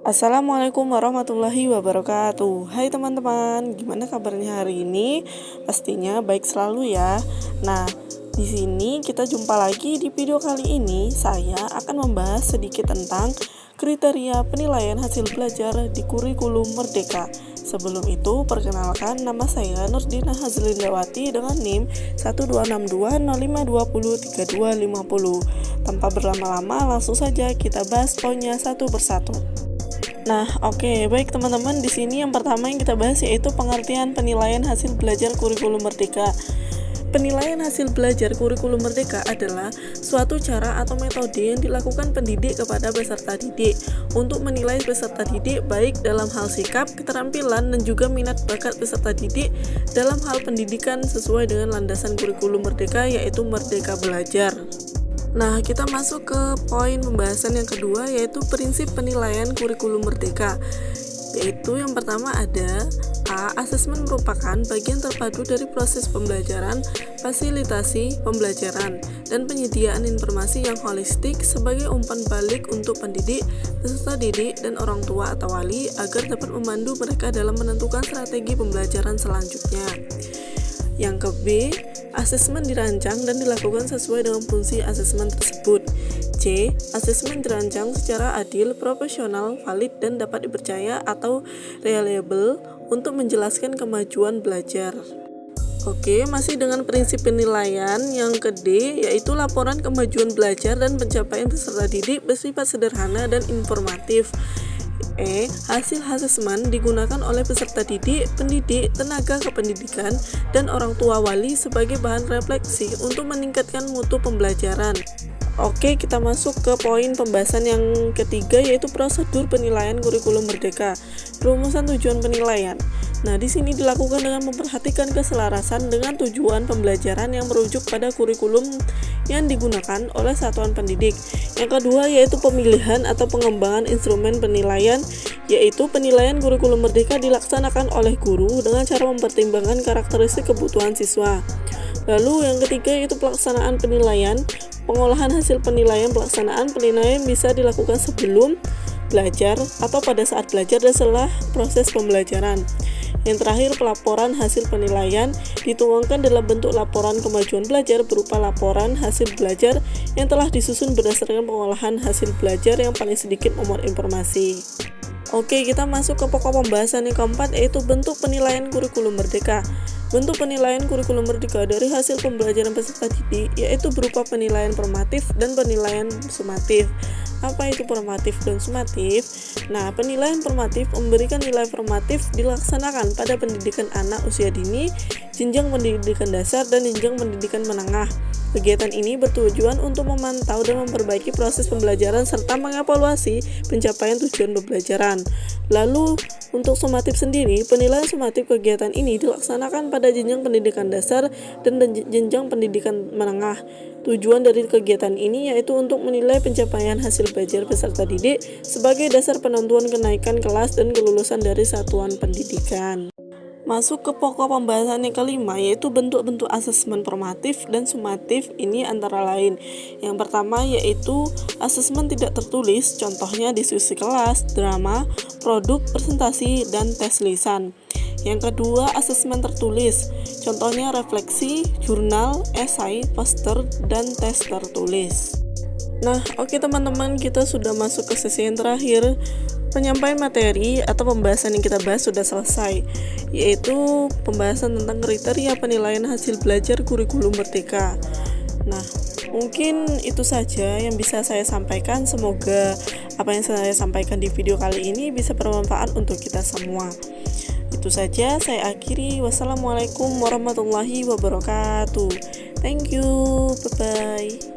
Assalamualaikum warahmatullahi wabarakatuh. Hai teman-teman, gimana kabarnya hari ini? Pastinya baik selalu ya. Nah, di sini kita jumpa lagi di video kali ini. Saya akan membahas sedikit tentang kriteria penilaian hasil belajar di kurikulum Merdeka. Sebelum itu, perkenalkan, nama saya Nurdina Hazlindawati dengan NIM 12620523250. Tanpa berlama-lama, langsung saja kita bahas poinnya satu persatu. Nah, oke, baik teman-teman, di sini yang pertama yang kita bahas yaitu pengertian penilaian hasil belajar kurikulum Merdeka. Penilaian hasil belajar kurikulum Merdeka adalah suatu cara atau metode yang dilakukan pendidik kepada peserta didik untuk menilai peserta didik baik dalam hal sikap, keterampilan, dan juga minat bakat peserta didik dalam hal pendidikan sesuai dengan landasan kurikulum Merdeka yaitu Merdeka Belajar. Nah, kita masuk ke poin pembahasan yang kedua yaitu prinsip penilaian kurikulum Merdeka. Yaitu yang pertama ada A. Asesmen merupakan bagian terpadu dari proses pembelajaran, fasilitasi pembelajaran, dan penyediaan informasi yang holistik sebagai umpan balik untuk pendidik, peserta didik, dan orang tua atau wali agar dapat memandu mereka dalam menentukan strategi pembelajaran selanjutnya. Yang ke B, asesmen dirancang dan dilakukan sesuai dengan fungsi asesmen tersebut. C, asesmen dirancang secara adil, profesional, valid, dan dapat dipercaya atau reliable untuk menjelaskan kemajuan belajar. Oke, masih dengan prinsip penilaian yang ke D, yaitu laporan kemajuan belajar dan pencapaian peserta didik bersifat sederhana dan informatif. E. Hasil asesmen digunakan oleh peserta didik, pendidik, tenaga kependidikan, dan orang tua wali sebagai bahan refleksi untuk meningkatkan mutu pembelajaran. Oke, kita masuk ke poin pembahasan yang ketiga yaitu prosedur penilaian kurikulum Merdeka. Rumusan tujuan penilaian. Nah, di sini dilakukan dengan memperhatikan keselarasan dengan tujuan pembelajaran yang merujuk pada kurikulum yang digunakan oleh satuan pendidik. Yang kedua yaitu pemilihan atau pengembangan instrumen penilaian, yaitu penilaian kurikulum Merdeka dilaksanakan oleh guru dengan cara mempertimbangkan karakteristik kebutuhan siswa. Lalu yang ketiga yaitu pelaksanaan penilaian. Pengolahan hasil penilaian. Pelaksanaan penilaian bisa dilakukan sebelum belajar atau pada saat belajar dan setelah proses pembelajaran. Yang terakhir, pelaporan hasil penilaian dituangkan dalam bentuk laporan kemajuan belajar berupa laporan hasil belajar yang telah disusun berdasarkan pengolahan hasil belajar yang paling sedikit nomor informasi. Oke, kita masuk ke pokok pembahasan yang keempat yaitu bentuk penilaian kurikulum Merdeka. Bentuk penilaian kurikulum Merdeka dari hasil pembelajaran peserta didik yaitu berupa penilaian formatif dan penilaian sumatif. Apa itu formatif dan sumatif? Nah, penilaian formatif memberikan nilai formatif dilaksanakan pada pendidikan anak usia dini, jenjang pendidikan dasar, dan jenjang pendidikan menengah. Kegiatan ini bertujuan untuk memantau dan memperbaiki proses pembelajaran serta mengevaluasi pencapaian tujuan pembelajaran. Lalu, untuk sumatif sendiri, penilaian sumatif kegiatan ini dilaksanakan pada jenjang pendidikan dasar dan jenjang pendidikan menengah. Tujuan dari kegiatan ini yaitu untuk menilai pencapaian hasil belajar peserta didik sebagai dasar penentuan kenaikan kelas dan kelulusan dari satuan pendidikan. Masuk ke pokok pembahasan yang kelima yaitu bentuk-bentuk asesmen formatif dan sumatif ini antara lain. Yang pertama yaitu asesmen tidak tertulis, contohnya diskusi kelas, drama, produk, presentasi, dan tes lisan. Yang kedua, asesmen tertulis, contohnya refleksi, jurnal, esai, poster, dan tes tertulis. Nah, oke teman-teman, kita sudah masuk ke sesi yang terakhir. Penyampaian materi atau pembahasan yang kita bahas sudah selesai, yaitu pembahasan tentang kriteria penilaian hasil belajar kurikulum Merdeka. Nah, mungkin itu saja yang bisa saya sampaikan. Semoga apa yang saya sampaikan di video kali ini bisa bermanfaat untuk kita semua. Itu saja, saya akhiri. Wassalamualaikum warahmatullahi wabarakatuh. Thank you, bye-bye.